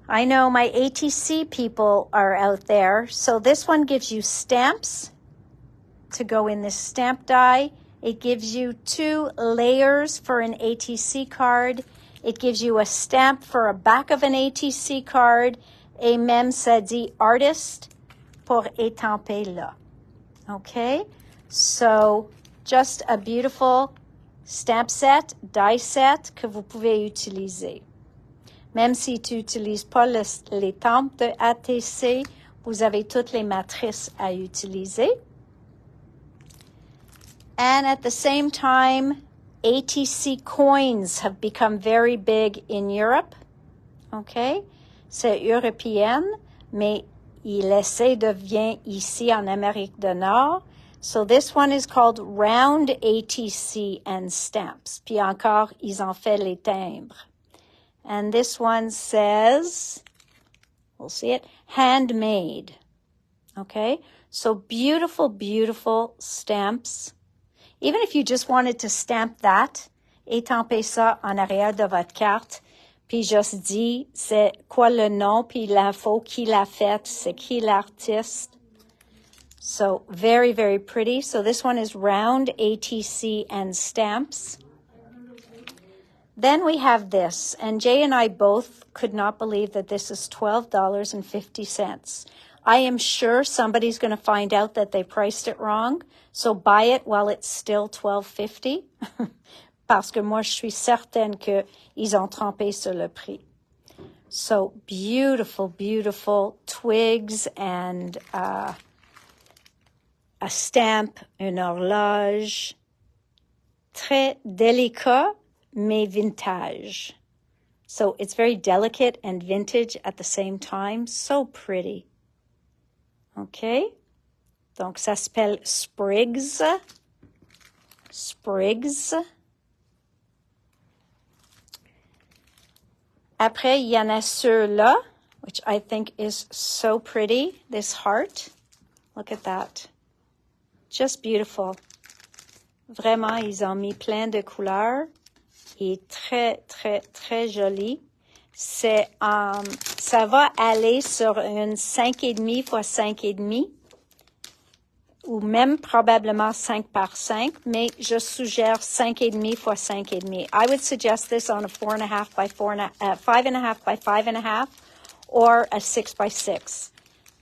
I know my ATC people are out there. So this one gives you stamps to go in this stamp die. It gives you 2 layers for an ATC card. It gives you a stamp for a back of an ATC card. Et même ça dit artist pour étamper là. Okay? So just a beautiful stamp set, die set que vous pouvez utiliser. Même si tu n'utilises pas les tempes de ATC, vous avez toutes les matrices à utiliser. And at the same time, ATC coins have become very big in Europe. Okay? C'est européenne, mais il essaie de venir ici en Amérique du Nord. So this one is called Round ATC and Stamps. Puis encore, ils en fait les timbres. And this one says, we'll see it, handmade. Okay? So beautiful, beautiful stamps. Even if you just wanted to stamp that, étamper ça en arrière de votre carte, puis juste dit c'est quoi le nom, puis l'info, qui l'a fait, c'est qui l'artiste. So very, very pretty. So this one is Round ATC and Stamps. Then we have this, and Jay and I both could not believe that this is $12.50. I am sure somebody's going to find out that they priced it wrong, so buy it while it's still $12.50, parce que moi, je suis certaine qu'ils ont trompé sur le prix. So beautiful, beautiful twigs and a stamp, une horloge, très délicat, mais vintage. So it's very delicate and vintage at the same time. So pretty. Okay. Donc, ça s'appelle Sprigs. Sprigs. Après, il y en a ceux-là, which I think is so pretty. This heart. Look at that. Just beautiful. Vraiment, ils ont mis plein de couleurs. Et très, très, très joli. C'est, ça va aller sur une 5,5 x 5,5 ou même probablement 5 par 5, mais je suggère 5,5 x 5,5. I would suggest this on a 4.5 by 4.5, 5.5 by 5.5 or a 6 by 6.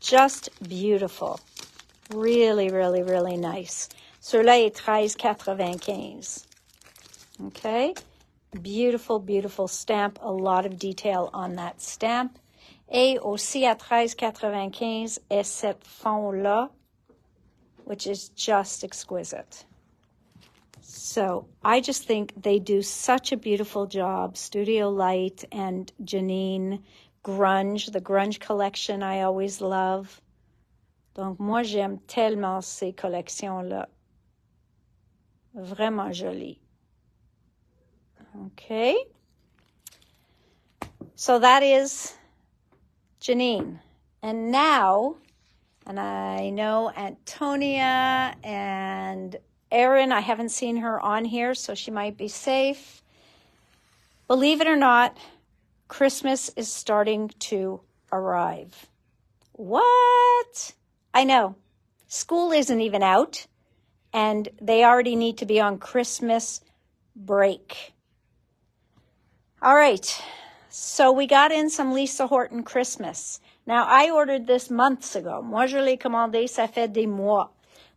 Just beautiful. Really, really, really nice. Celui-là est 13,95. Okay? Beautiful, beautiful stamp. A lot of detail on that stamp. Et aussi à 13,95 est cette fond-là, which is just exquisite. So I just think they do such a beautiful job. Studio Light and Janine Grunge, the Grunge collection I always love. Donc moi j'aime tellement ces collections-là. Vraiment jolies. Okay. So that is Janine. And now, and I know Antonia and Erin, I haven't seen her on here, so she might be safe. Believe it or not, Christmas is starting to arrive. What? I know. School isn't even out, and they already need to be on Christmas break. All right, so we got in some Lisa Horton Christmas. Now, I ordered this months ago. Moi, je l'ai commandé, ça fait des mois.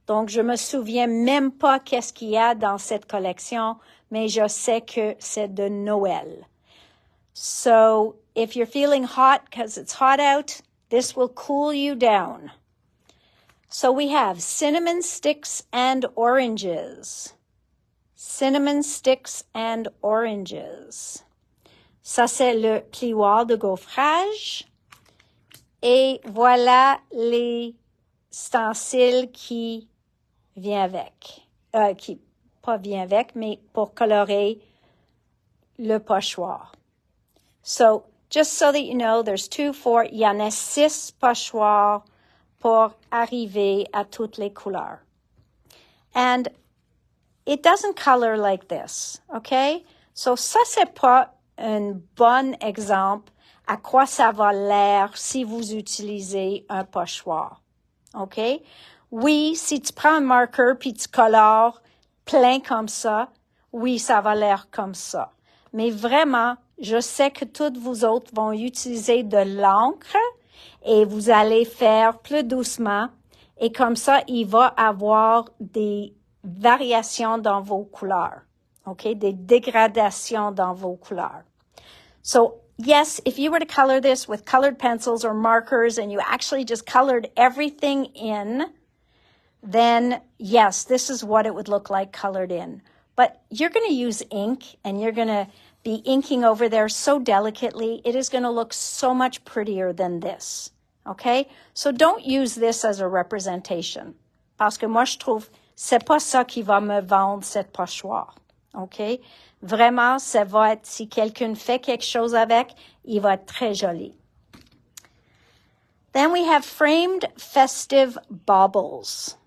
Donc, je me souviens même pas qu'est-ce qu'il y a dans cette collection, mais je sais que c'est de Noël. So, if you're feeling hot because it's hot out, this will cool you down. So, we have cinnamon sticks and oranges. Cinnamon sticks and oranges. Ça, c'est le plioir de gaufrage. Et voilà les ustensiles qui viennent avec. Qui, pas vient avec, mais pour colorer le pochoir. So, just so that you know, there's 2, 4, il y en a 6 pochoirs pour arriver à toutes les couleurs. And it doesn't color like this, okay? So, ça, c'est pas un bon exemple à quoi ça va l'air si vous utilisez un pochoir, okay? Oui, si tu prends un marqueur puis tu colores plein comme ça, oui, ça va l'air comme ça. Mais vraiment, je sais que toutes vous autres vont utiliser de l'encre et vous allez faire plus doucement. Et comme ça, il va avoir des variations dans vos couleurs. Okay? Des dégradations dans vos couleurs. So, yes, if you were to color this with colored pencils or markers and you actually just colored everything in, then yes, this is what it would look like colored in. But you're going to use ink and you're going to be inking over there so delicately. It is going to look so much prettier than this. Okay? So don't use this as a representation. Parce que moi, je trouve, c'est pas ça qui va me vendre cette pochoir. OK? Vraiment, ça va être, si quelqu'un fait quelque chose avec, il va être très joli. Then we have framed festive baubles.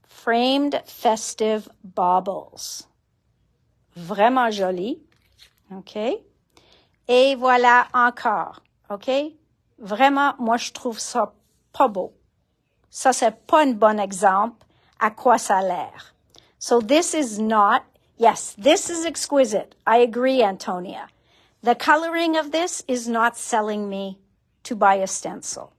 Framed festive baubles. Vraiment joli. OK? Et voilà encore. OK? Vraiment, moi, je trouve ça pas beau. Ça, c'est pas un bon exemple à quoi ça a l'air. So this is not, yes, this is exquisite. I agree, Antonia. The coloring of this is not selling me to buy a stencil.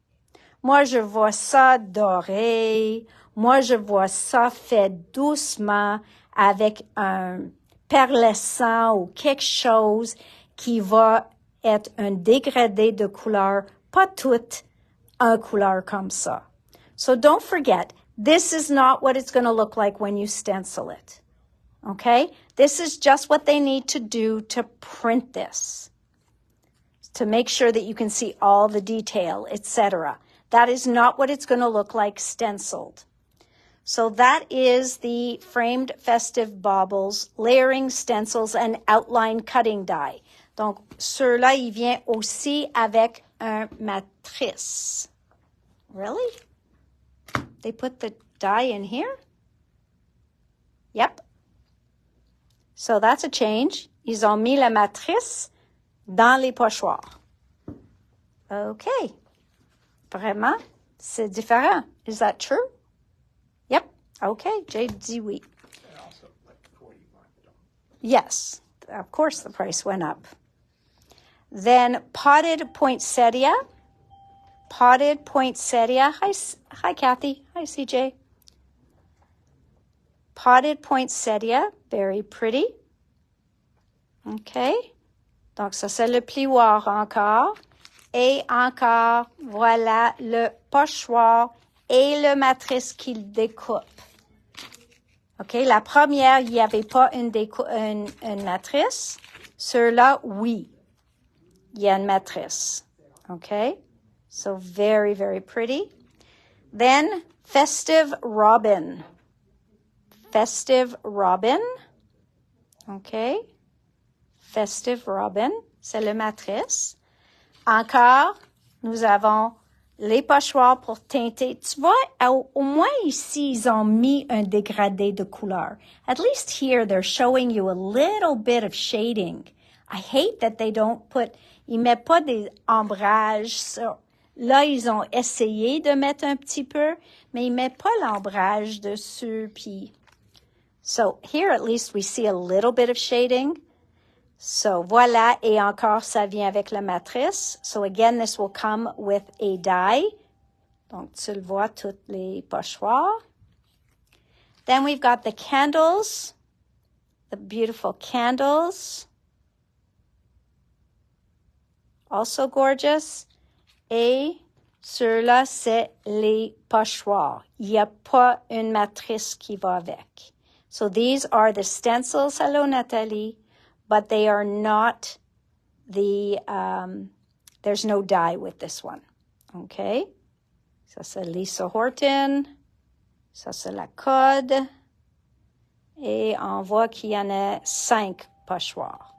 Moi, je vois ça doré. Moi, je vois ça fait doucement avec un perlescent ou quelque chose qui va être un dégradé de couleur, pas toute une couleur comme ça. So don't forget, this is not what it's going to look like when you stencil it. Okay? This is just what they need to do to print this, to make sure that you can see all the detail, etc. That is not what it's going to look like stenciled. So that is the framed festive baubles, layering stencils, and outline cutting die. Donc, ceux-là, il vient aussi avec un matrice. Really? They put the die in here? Yep. So that's a change. Ils ont mis la matrice dans les pochoirs. Okay. Vraiment, c'est différent. Is that true? Yep. Okay. Jay dit oui. And also, like $45. Yes. Of course, the price went up. Then potted poinsettia. Potted poinsettia. Hi, Kathy. Hi, CJ. Potted poinsettia. Very pretty. Okay. Donc, ça, c'est le plioir encore. Et encore, voilà le pochoir et le matrice qu'il découpe. OK, la première, il n'y avait pas une matrice. Ceux-là, oui. Il y a une matrice. OK? So very, very pretty. Then, festive robin. Festive robin. OK? Festive robin, c'est le matrice. Encore, nous avons les pochoirs pour teinter. Tu vois, au moins ici, ils ont mis un dégradé de couleur. At least here, they're showing you a little bit of shading. I hate that they don't put, ils mettent pas des ombrages sur. Là, ils ont essayé de mettre un petit peu, mais ils mettent pas l'ombrage dessus. Puis, so here, at least, we see a little bit of shading. So, voilà, et encore, ça vient avec la matrice. So, again, this will come with a die. Donc, tu le vois, tous les pochoirs. Then we've got the candles, the beautiful candles. Also gorgeous. Et ceux-là, c'est les pochoirs. Il n'y a pas une matrice qui va avec. So, these are the stencils. Hello, Nathalie. But they are not the, there's no die with this one. Okay? Ça, c'est Lisa Horton. Ça, c'est la code. Et on voit qu'il y en a 5 pochoirs.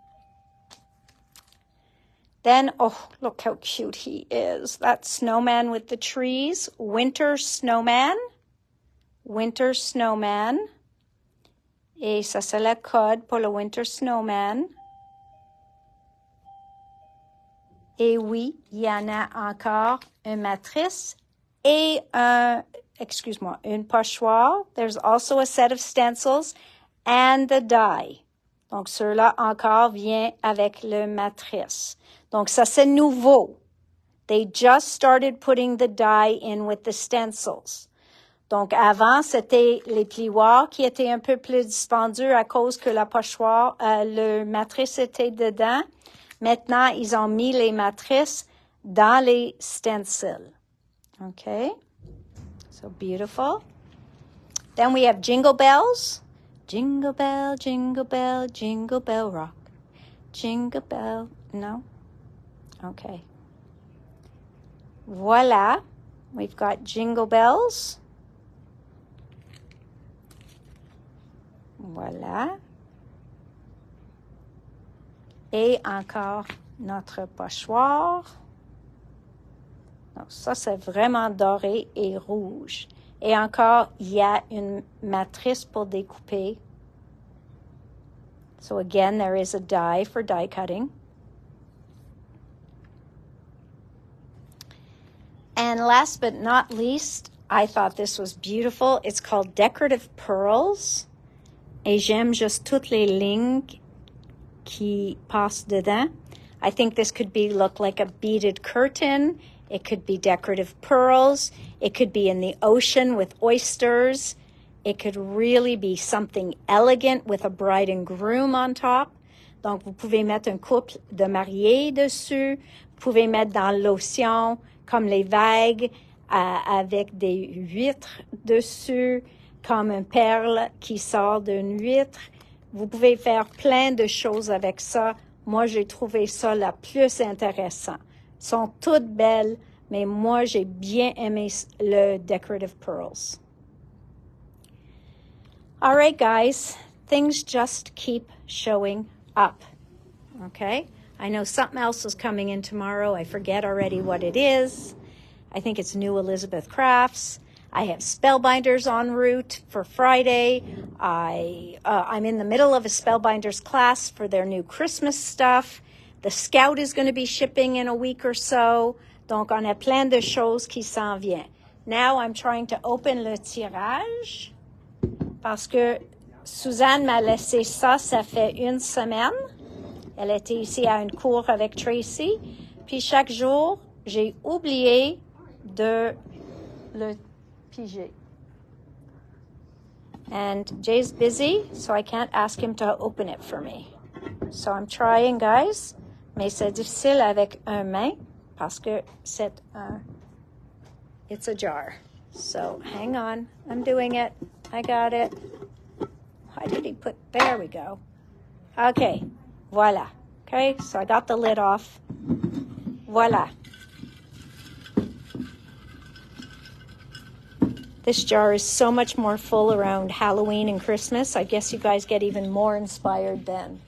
Then, oh, look how cute he is. That snowman with the trees. Winter snowman. Winter snowman. Et ça, c'est le code pour le winter snowman. Et oui, il y en a encore une matrice et une pochoir. There's also a set of stencils and the die. Donc, ceux-là encore vient avec le matrice. Donc, ça, c'est nouveau. They just started putting the die in with the stencils. Donc, avant, c'était les plioirs qui étaient un peu plus dispendieux à cause que la pochoir, le matrice était dedans. Maintenant, ils ont mis les matrices dans les stencils. Okay? So beautiful. Then we have jingle bells. Jingle bell, jingle bell, jingle bell rock. Jingle bell, no? Okay. Voila. We've got jingle bells. Voilà. Et encore notre pochoir. Donc, ça, c'est vraiment doré et rouge. Et encore, il y a une matrice pour découper. So again, there is a die for die cutting. And last but not least, I thought this was beautiful. It's called Decorative Pearls. Et j'aime juste toutes les lignes qui passent dedans. I think this could look like a beaded curtain. It could be decorative pearls. It could be in the ocean with oysters. It could really be something elegant with a bride and groom on top. Donc, vous pouvez mettre un couple de mariés dessus. Vous pouvez mettre dans l'océan comme les vagues avec des huîtres dessus, comme une perle qui sort d'une huître. Vous pouvez faire plein de choses avec ça. Moi, j'ai trouvé ça la plus intéressant. Elles sont toutes belles, mais moi, j'ai bien aimé le Decorative Pearls. All right, guys. Things just keep showing up. Okay? I know something else is coming in tomorrow. I forget already what it is. I think it's New Elizabeth Crafts. I have Spellbinders en route for Friday. I'm in the middle of a Spellbinders class for their new Christmas stuff. The Scout is going to be shipping in a week or so. Donc, on a plein de choses qui s'en viennent. Now, I'm trying to open le tirage parce que Suzanne m'a laissé ça fait une semaine. Elle était ici à une cours avec Tracy. Puis, chaque jour, j'ai oublié de le piger. And Jay's busy, so I can't ask him to open it for me. So I'm trying, guys. Mais c'est difficile avec un main parce que it's a jar. So hang on. I'm doing it. I got it. Why did he there we go. Okay. Voila. Okay, so I got the lid off. Voila. This jar is so much more full around Halloween and Christmas. I guess you guys get even more inspired then.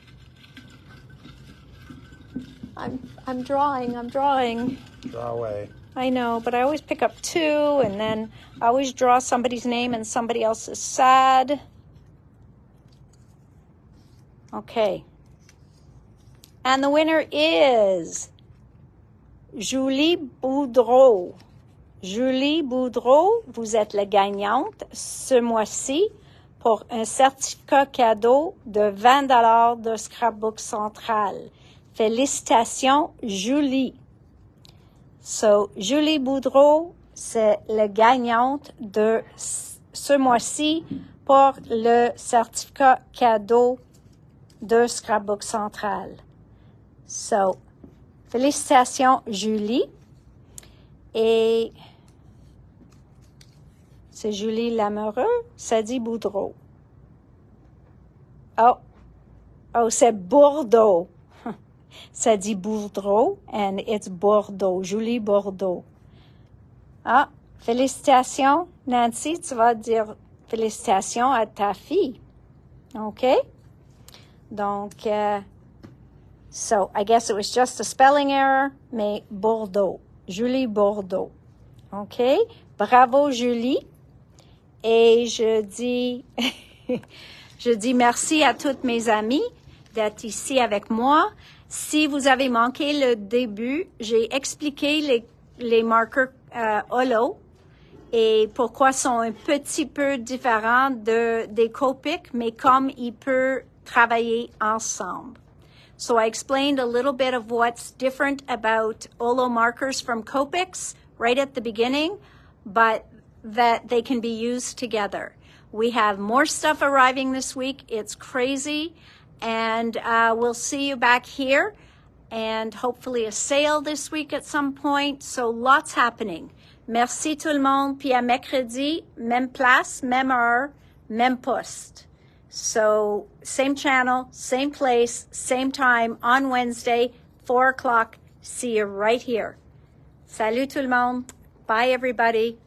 I'm drawing. Draw away. I know, but I always pick up two, and then I always draw somebody's name and somebody else is sad. Okay. And the winner is Julie Boudreau. Julie Boudreau, vous êtes la gagnante ce mois-ci pour un certificat cadeau de 20 $ de Scrapbook Central. Félicitations, Julie. So, Julie Boudreau, c'est la gagnante de ce mois-ci pour le certificat cadeau de Scrapbook Central. So, félicitations, Julie. Et c'est Julie Lamoureux, ça dit Boudreau. Oh, c'est Bordeaux. Ça dit Boudreau, and it's Bordeaux, Julie Bordeaux. Ah, félicitations, Nancy, tu vas dire félicitations à ta fille. OK? Donc, So I guess it was just a spelling error, mais Bordeaux. Julie Bordeaux. OK? Bravo, Julie. Et je dis, je dis merci à toutes mes amies d'être ici avec moi. Si vous avez manqué le début, j'ai expliqué les marqueurs OLO et pourquoi ils sont un petit peu différents des Copic, mais comme ils peuvent travailler ensemble. So I explained a little bit of what's different about OLO markers from Copics right at the beginning, but that they can be used together. We have more stuff arriving this week. It's crazy. And we'll see you back here. And hopefully a sale this week at some point. So lots happening. Merci tout le monde. Puis à mercredi, même place, même heure, même poste. So same channel, same place, same time on Wednesday, 4 o'clock. See you right here. Salut tout le monde. Bye everybody.